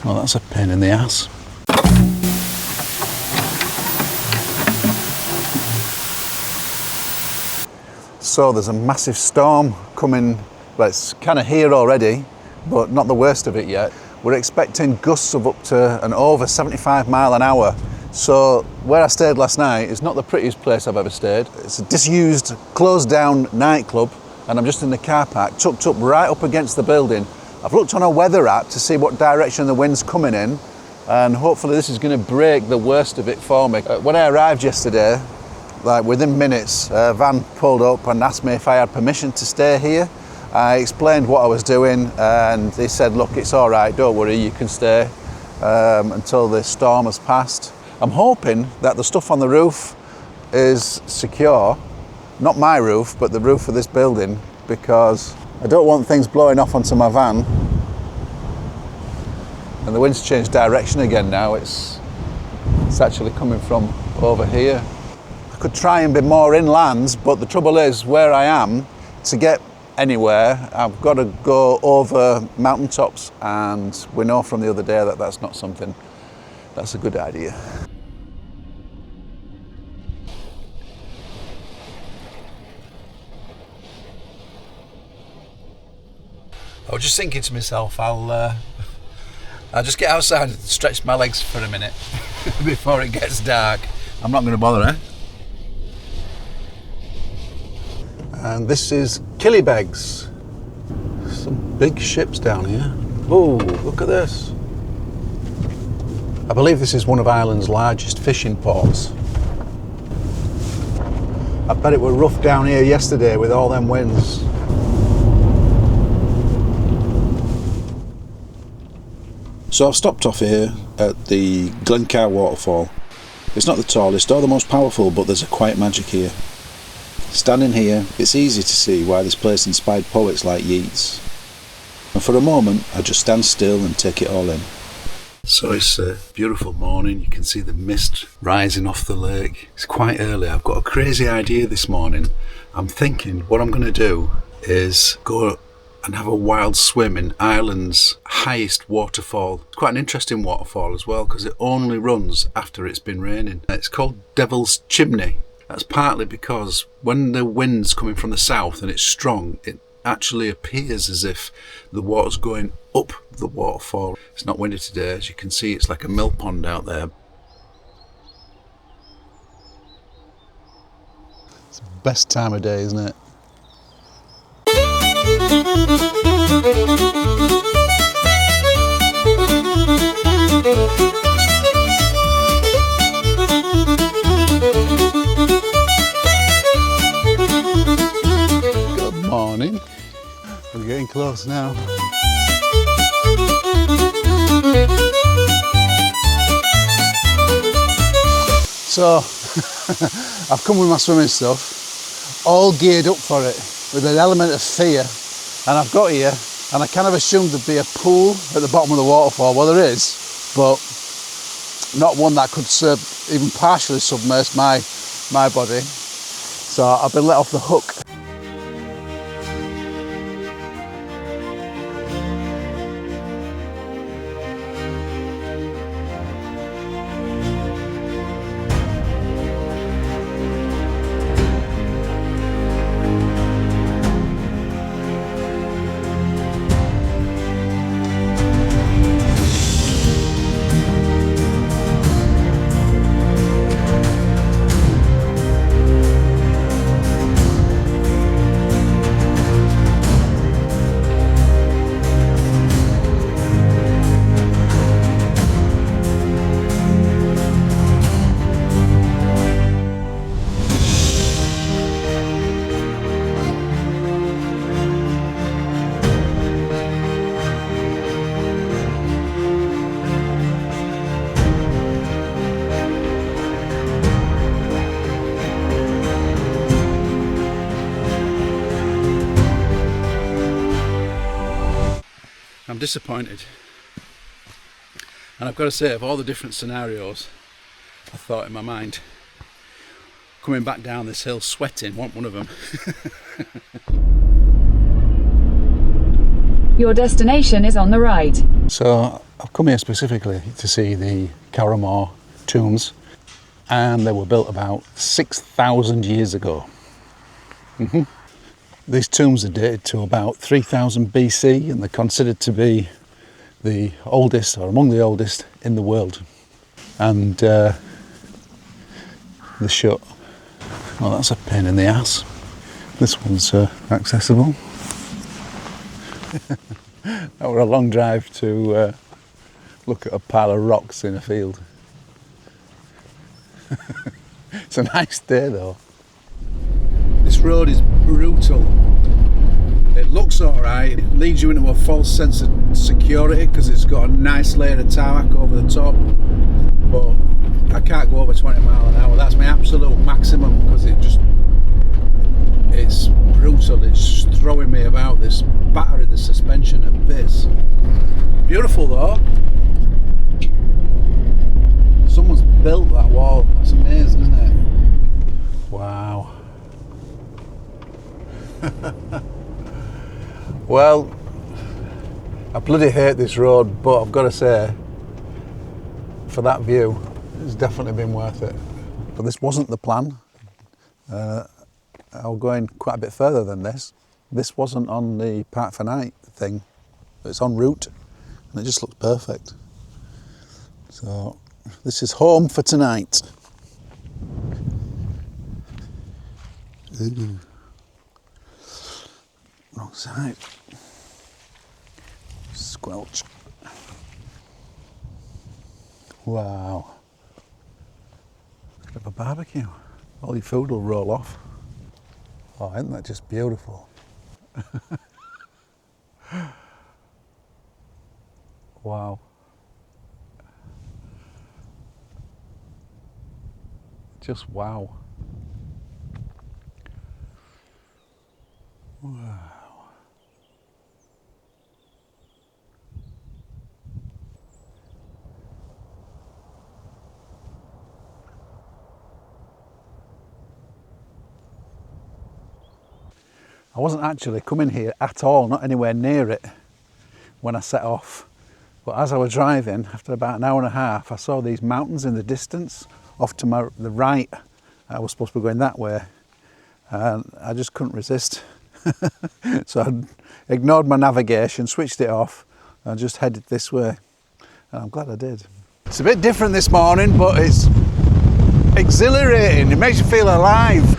Well, that's a pain in the ass. So there's a massive storm coming, well, it's kind of here already, but not the worst of it yet. We're expecting gusts of up to and over 75 mile an hour. So where I stayed last night is not the prettiest place I've ever stayed. It's a disused, closed down nightclub, and I'm just in the car park, tucked up right up against the building. I've looked on a weather app to see what direction the wind's coming in, and hopefully this is going to break the worst of it for me. When I arrived yesterday, like within minutes, a van pulled up and asked me if I had permission to stay here. I explained what I was doing, and they said, look, it's all right, don't worry, you can stay until the storm has passed. I'm hoping that the stuff on the roof is secure, not my roof, but the roof of this building, because I don't want things blowing off onto my van. And the wind's changed direction again now. It's actually coming from over here. I could try and be more inland, but the trouble is, where I am, to get anywhere, I've got to go over mountaintops, and we know from the other day that that's not something that's a good idea. I was just thinking to myself, I'll just get outside and stretch my legs for a minute before it gets dark. I'm not going to bother, eh? And this is Killybegs. Some big ships down here. Oh, look at this. I believe this is one of Ireland's largest fishing ports. I bet it were rough down here yesterday with all them winds. So I've stopped off here at the Glencar Waterfall. It's not the tallest or the most powerful, but there's a quiet magic here. Standing here, it's easy to see why this place inspired poets like Yeats. And for a moment, I just stand still and take it all in. So it's a beautiful morning. You can see the mist rising off the lake. It's quite early. I've got a crazy idea this morning. I'm thinking what I'm going to do is go and have a wild swim in Ireland's highest waterfall. It's quite an interesting waterfall as well, because it only runs after it's been raining. It's called Devil's Chimney. That's partly because when the wind's coming from the south and it's strong, it actually appears as if the water's going up the waterfall. It's not windy today, as you can see. It's like a mill pond out there. It's the best time of day, isn't it? Good morning. We're getting close now. So, I've come with my swimming stuff, all geared up for it, with an element of fear. And I've got here, and I kind of assumed there'd be a pool at the bottom of the waterfall. Well, there is, but not one that could even partially submerge my body. So I've been let off the hook. I'm disappointed, and I've got to say, of all the different scenarios I thought in my mind, coming back down this hill sweating wasn't one of them. Your destination is on the right. So I've come here specifically to see the Carrowmore tombs, and they were built about 6,000 years ago. These tombs are dated to about 3000 BC, and they're considered to be the oldest, or among the oldest, in the world. And they're shut. Oh, that's a pain in the ass. This one's accessible. That were a long drive to look at a pile of rocks in a field. It's a nice day though. This road is brutal. It looks alright, it leads you into a false sense of security because it's got a nice layer of tarmac over the top, but I can't go over 20 miles an hour. That's my absolute maximum because it's brutal. It's throwing me about, this battering the suspension to bits. Beautiful though. Someone's built that wall. That's amazing, isn't it? Wow. Well, I bloody hate this road, but I've got to say, for that view, it's definitely been worth it. But this wasn't the plan. I was going quite a bit further than this. This wasn't on the Park for Night thing. It's en route, and it just looks perfect. So, this is home for tonight. Ooh. Wrong side. Squelch. Wow. Bit of a barbecue. All your food will roll off. Oh, isn't that just beautiful? Wow. Just wow. Wow. I wasn't actually coming here at all, not anywhere near it when I set off. But as I was driving, after about an hour and a half, I saw these mountains in the distance off to the right. I was supposed to be going that way, and I just couldn't resist. So I ignored my navigation, switched it off, and just headed this way. And I'm glad I did. It's a bit different this morning, but it's exhilarating. It makes you feel alive.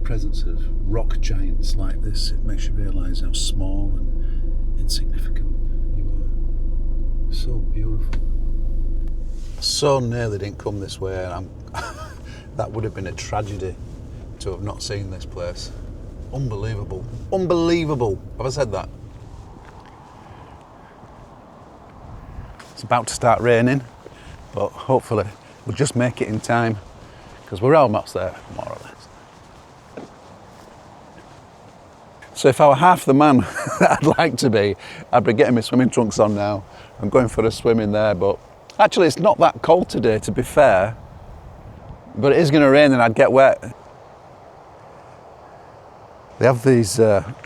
Presence of rock giants like this, it makes you realise how small and insignificant you are. So beautiful. So nearly didn't come this way, and that would have been a tragedy to have not seen this place. Unbelievable. Unbelievable. Have I said that? It's about to start raining, but hopefully we'll just make it in time because we're almost there, more or less. So if I were half the man that I'd like to be, I'd be getting my swimming trunks on now and going for a swim in there. But actually it's not that cold today, to be fair, but it is going to rain and I'd get wet. They have these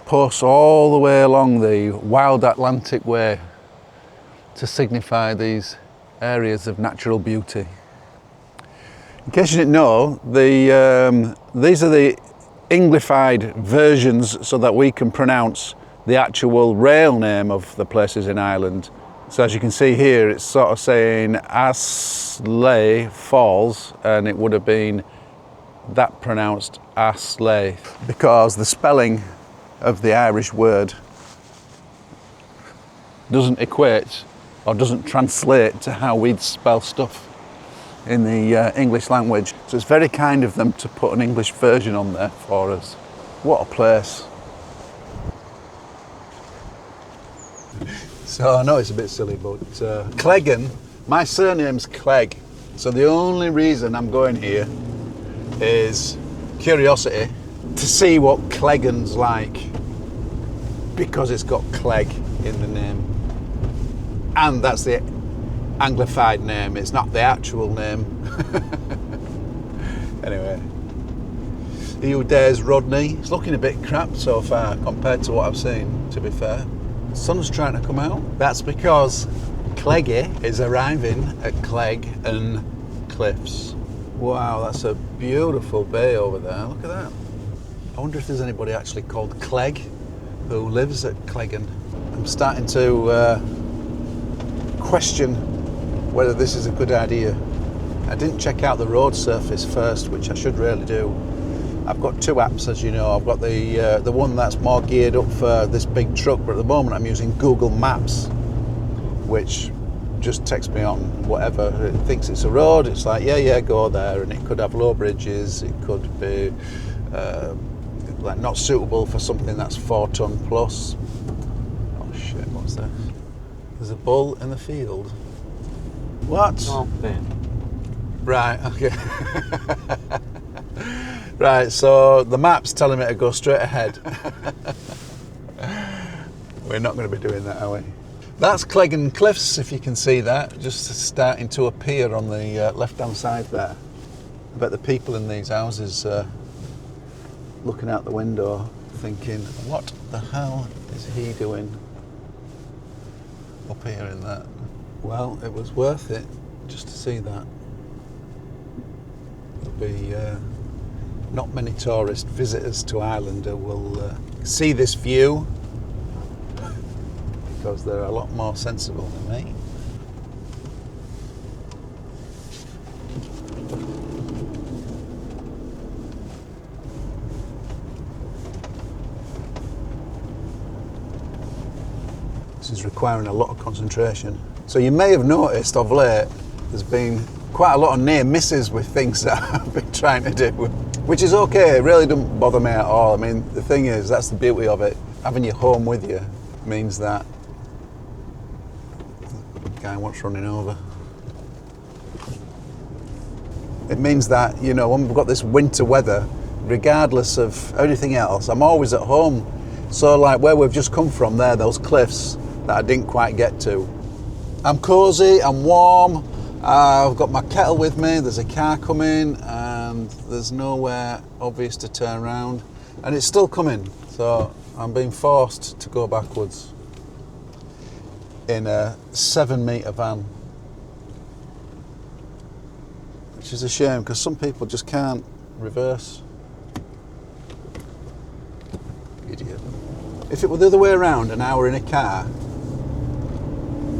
posts all the way along the Wild Atlantic Way to signify these areas of natural beauty. In case you didn't know, these are the Englified versions so that we can pronounce the actual rail name of the places in Ireland. So as you can see here, it's sort of saying Aslay Falls, and it would have been that pronounced Aslay because the spelling of the Irish word doesn't equate or doesn't translate to how we'd spell stuff in the English language. So it's very kind of them to put an English version on there for us. What a place. So I know it's a bit silly, but Cleggan, my surname's Clegg. So the only reason I'm going here is curiosity to see what Cleggan's like, because it's got Clegg in the name. And that's the anglified name, it's not the actual name. Anyway, who dares Rodney? It's looking a bit crap so far compared to what I've seen, to be fair. The sun's trying to come out. That's because Cleggy is arriving at Clegg and Cliffs. Wow, that's a beautiful bay over there. Look at that. I wonder if there's anybody actually called Clegg who lives at Cleggan. I'm starting to question whether this is a good idea. I didn't check out the road surface first, which I should really do. I've got two apps, as you know. I've got the one that's more geared up for this big truck, but at the moment I'm using Google Maps, which just takes me on whatever. It thinks it's a road, it's like, yeah, go there, and it could have low bridges, it could be like not suitable for something that's 4 ton plus. Oh shit, what's this? There's a bull in the field. What? Oh, man. Right, okay. Right, so the map's telling me to go straight ahead. We're not going to be doing that, are we? That's Cleggan Cliffs, if you can see that, just starting to appear on the left-hand side there. I bet the people in these houses looking out the window thinking, what the hell is he doing up here in that? Well, it was worth it just to see that. There'll be not many tourist visitors to Ireland who will see this view, because they're a lot more sensible than me. This is requiring a lot of concentration. So you may have noticed of late there's been quite a lot of near misses with things that I've been trying to do, which is okay, it really doesn't bother me at all. I mean, the thing is, that's the beauty of it. Having your home with you means that guy what's running over. It means that, you know, when we've got this winter weather, regardless of anything else, I'm always at home. So like where we've just come from there, those cliffs that I didn't quite get to. I'm cosy, I'm warm, I've got my kettle with me, there's a car coming and there's nowhere obvious to turn around, and it's still coming, so I'm being forced to go backwards in a 7-metre van, which is a shame because some people just can't reverse. Idiot. If it were the other way around, an hour in a car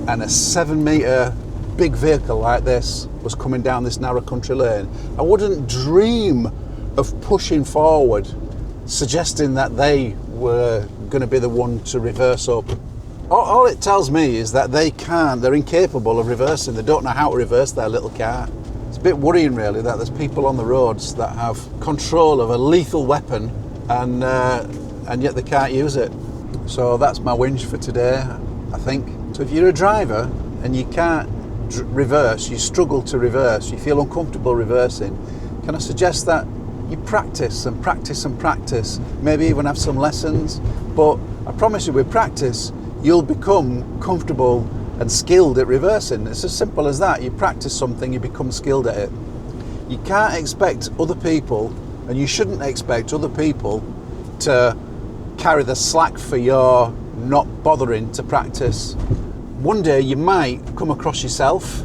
and a 7-metre big vehicle like this was coming down this narrow country lane, I wouldn't dream of pushing forward, suggesting that they were going to be the one to reverse up. All it tells me is that they're incapable of reversing. They don't know how to reverse their little car. It's a bit worrying really that there's people on the roads that have control of a lethal weapon and yet they can't use it. So that's my whinge for today, I think. So if you're a driver and you can't reverse, you struggle to reverse, you feel uncomfortable reversing, can I suggest that you practice and practice and practice, maybe even have some lessons, but I promise you with practice you'll become comfortable and skilled at reversing. It's as simple as that. You practice something, you become skilled at it. You can't expect other people, and you shouldn't expect other people to carry the slack for your not bothering to practice. One day you might come across yourself,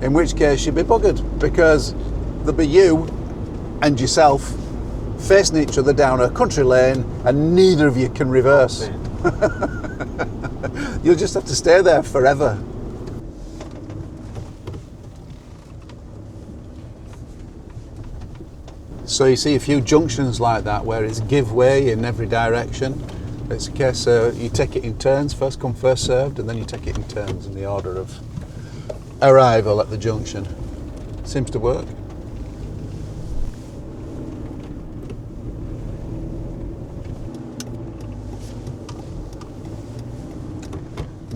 in which case you'll be buggered, because there'll be you and yourself facing each other down a country lane and neither of you can reverse. You'll just have to stay there forever. So you see a few junctions like that where it's give way in every direction. It's a case you take it in turns, first come first served, and then you take it in turns in the order of arrival at the junction. Seems to work.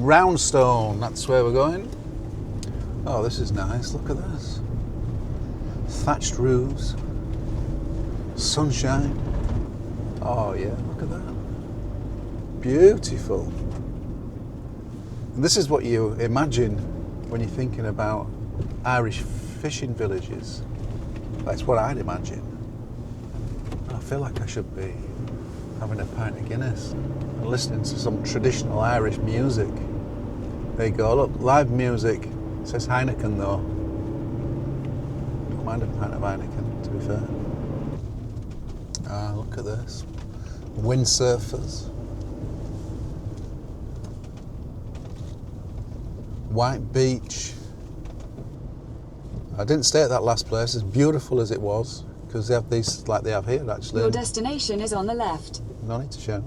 Roundstone, that's where we're going. Oh, this is nice, look at this. Thatched roofs, sunshine. Oh yeah, look at that. Beautiful. And this is what you imagine when you're thinking about Irish fishing villages. That's what I'd imagine. I feel like I should be having a pint of Guinness and listening to some traditional Irish music. There you go, look, live music. It says Heineken though. Don't mind a pint of Heineken, to be fair. Ah, look at this. Windsurfers. White beach. I didn't stay at that last place, as beautiful as it was, because they have these like they have here actually. Your destination is on the left. No need to shout.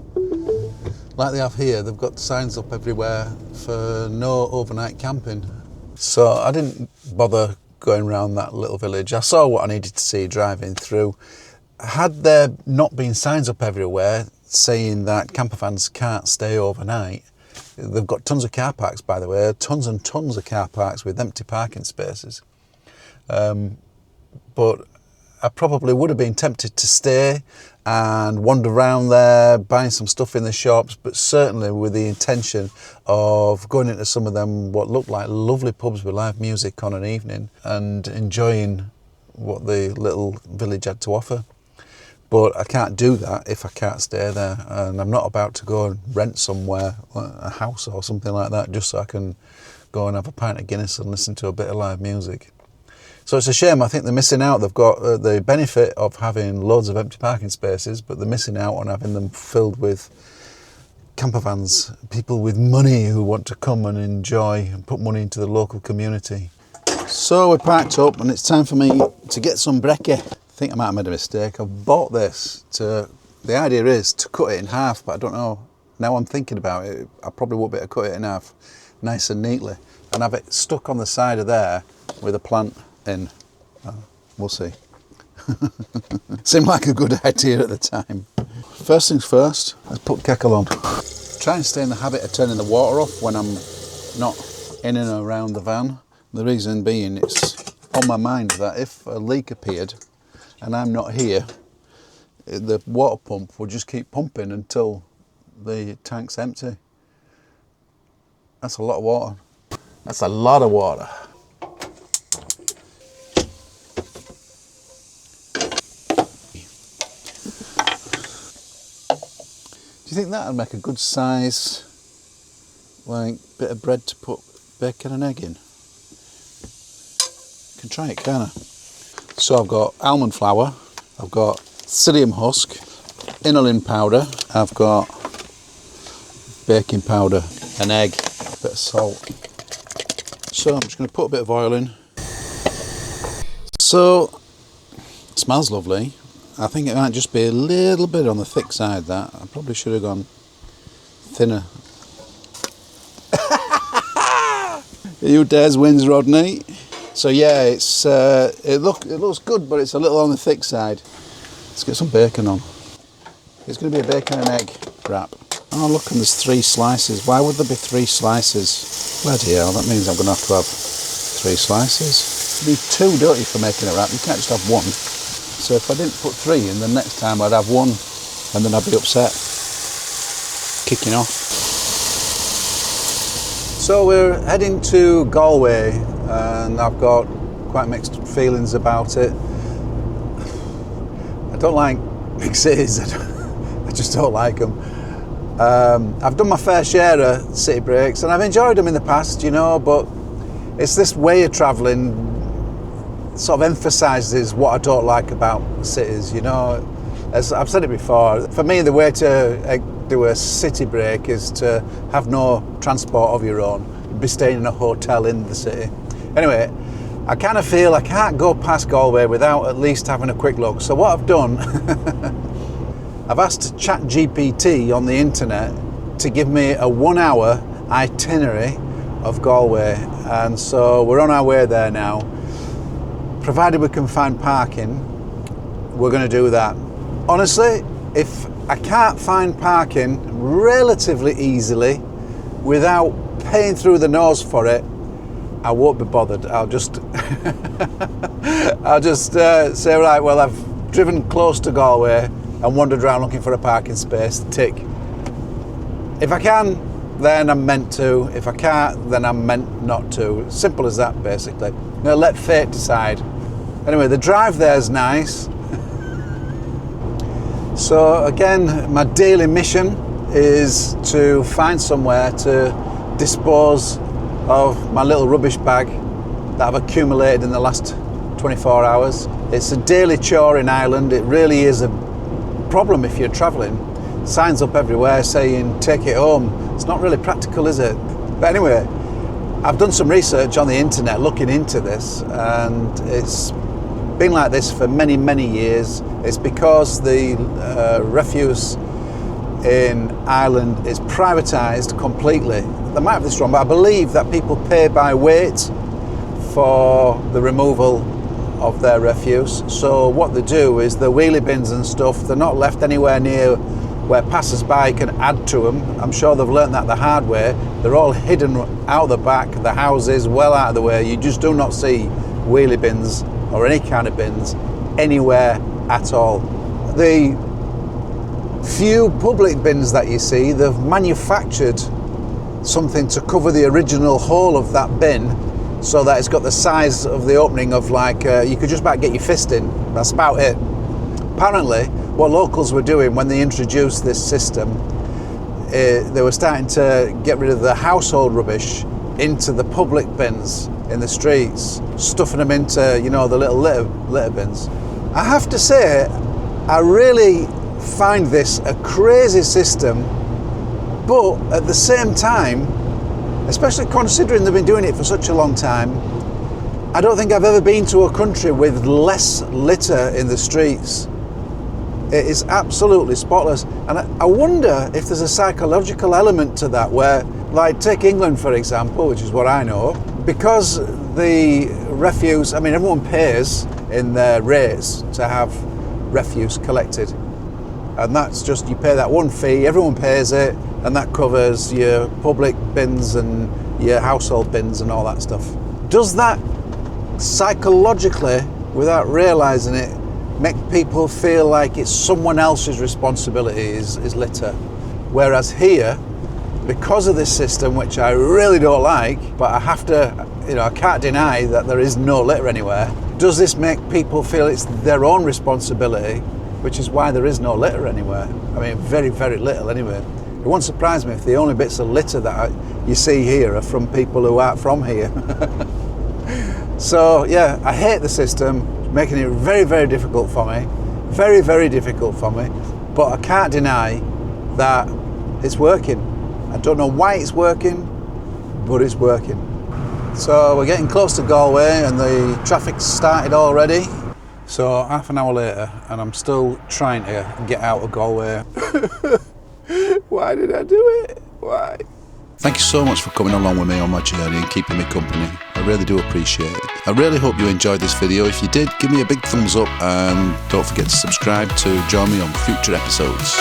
Like they have here, they've got signs up everywhere for no overnight camping. So I didn't bother going around that little village. I saw what I needed to see driving through. Had there not been signs up everywhere saying that camper vans can't stay overnight, they've got tons of car parks, by the way, tons and tons of car parks with empty parking spaces. But I probably would have been tempted to stay and wander around there, buying some stuff in the shops, but certainly with the intention of going into some of them what looked like lovely pubs with live music on an evening and enjoying what the little village had to offer. But I can't do that if I can't stay there, and I'm not about to go and rent somewhere, a house or something like that, just so I can go and have a pint of Guinness and listen to a bit of live music. So it's a shame. I think they're missing out. They've got the benefit of having loads of empty parking spaces, but they're missing out on having them filled with camper vans, people with money who want to come and enjoy and put money into the local community. So we're packed up and it's time for me to get some brekkie. I think I might have made a mistake. I've bought this the idea is to cut it in half, but I don't know. Now I'm thinking about it, I probably won't be able to cut it in half nice and neatly and have it stuck on the side of there with a plant in. We'll see. Seemed like a good idea at the time. First things first, let's put kettle on. Try and stay in the habit of turning the water off when I'm not in and around the van. The reason being, it's on my mind that if a leak appeared and I'm not here, the water pump will just keep pumping until the tank's empty. That's a lot of water. That's a lot of water. Do you think that would make a good size, like, bit of bread to put bacon and egg in? Can try it, can't I? So I've got almond flour, I've got psyllium husk, inulin powder, I've got baking powder, an egg, a bit of salt. So I'm just going to put a bit of oil in. So it smells lovely. I think it might just be a little bit on the thick side, that. I probably should have gone thinner. You dares wins, Rodney. So yeah, it's it looks good, but it's a little on the thick side. Let's get some bacon on. It's going to be a bacon and egg wrap. Oh look, and there's 3 slices. Why would there be 3 slices? Bloody hell, that means I'm going to have 3 slices. You need 2, don't you, for making a wrap? You can't just have 1. So if I didn't put 3 in, then next time I'd have 1 and then I'd be upset. Kicking off. So we're heading to Galway and I've got quite mixed feelings about it. I don't like big cities, I just don't like them. I've done my fair share of city breaks and I've enjoyed them in the past, you know, but it's this way of travelling sort of emphasises what I don't like about cities, you know. As I've said it before, for me the way to do a city break is to have no transport of your own, be staying in a hotel in the city. Anyway, I kind of feel I can't go past Galway without at least having a quick look. So what I've done, I've asked ChatGPT on the internet to give me a 1-hour itinerary of Galway, and so we're on our way there now. Provided we can find parking, we're going to do that. Honestly, if I can't find parking relatively easily without paying through the nose for it, I won't be bothered. I'll just say, right, well, I've driven close to Galway. and wandered around looking for a parking space to tick. If I can, then I'm meant to. If I can't, then I'm meant not to. Simple as that, basically. Let fate decide. Anyway, the drive there is nice. So again, my daily mission is to find somewhere to dispose of my little rubbish bag that I've accumulated in the last 24 hours. It's a daily chore in Ireland. It really is a problem if you're travelling. Signs up everywhere saying take it home. It's not really practical, is it? But anyway, I've done some research on the internet looking into this, and it's been like this for many, many years. It's because the refuse in Ireland is privatised completely. They might have this wrong, but I believe that people pay by weight for the removal of their refuse. So what they do is the wheelie bins and stuff, they're not left anywhere near where passers-by can add to them. I'm sure they've learnt that the hard way. They're all hidden out the back, the houses, well out of the way. You just do not see wheelie bins or any kind of bins anywhere at all. The few public bins that you see, they've manufactured something to cover the original hole of that bin so that it's got the size of the opening of like, you could just about get your fist in. That's about it. Apparently, what locals were doing when they introduced this system, they were starting to get rid of the household rubbish into the public bins in the streets, stuffing them into, you know, the little litter bins. I have to say, I really find this a crazy system, but at the same time, especially considering they've been doing it for such a long time, I don't think I've ever been to a country with less litter in the streets. It is absolutely spotless, and I wonder if there's a psychological element to that where, like, take England for example, which is what I know, because the refuse, I mean, everyone pays in their rates to have refuse collected, and that's just, you pay that one fee, everyone pays it, and that covers your public bins and your household bins and all that stuff. Does that psychologically, without realising it, make people feel like it's someone else's responsibility is litter? Whereas here, because of this system, which I really don't like, but I have to, you know, I can't deny that there is no litter anywhere, does this make people feel it's their own responsibility, which is why there is no litter anywhere? I mean, very, very little anyway. It won't surprise me if the only bits of litter that you see here are from people who aren't from here. So yeah, I hate the system, making it very, very difficult for me. Very, very difficult for me. But I can't deny that it's working. I don't know why it's working, but it's working. So we're getting close to Galway and the traffic's started already. So half an hour later and I'm still trying to get out of Galway. Why did I do it? Why? Thank you so much for coming along with me on my journey and keeping me company. I really do appreciate it. I really hope you enjoyed this video. If you did, give me a big thumbs up and don't forget to subscribe to join me on future episodes.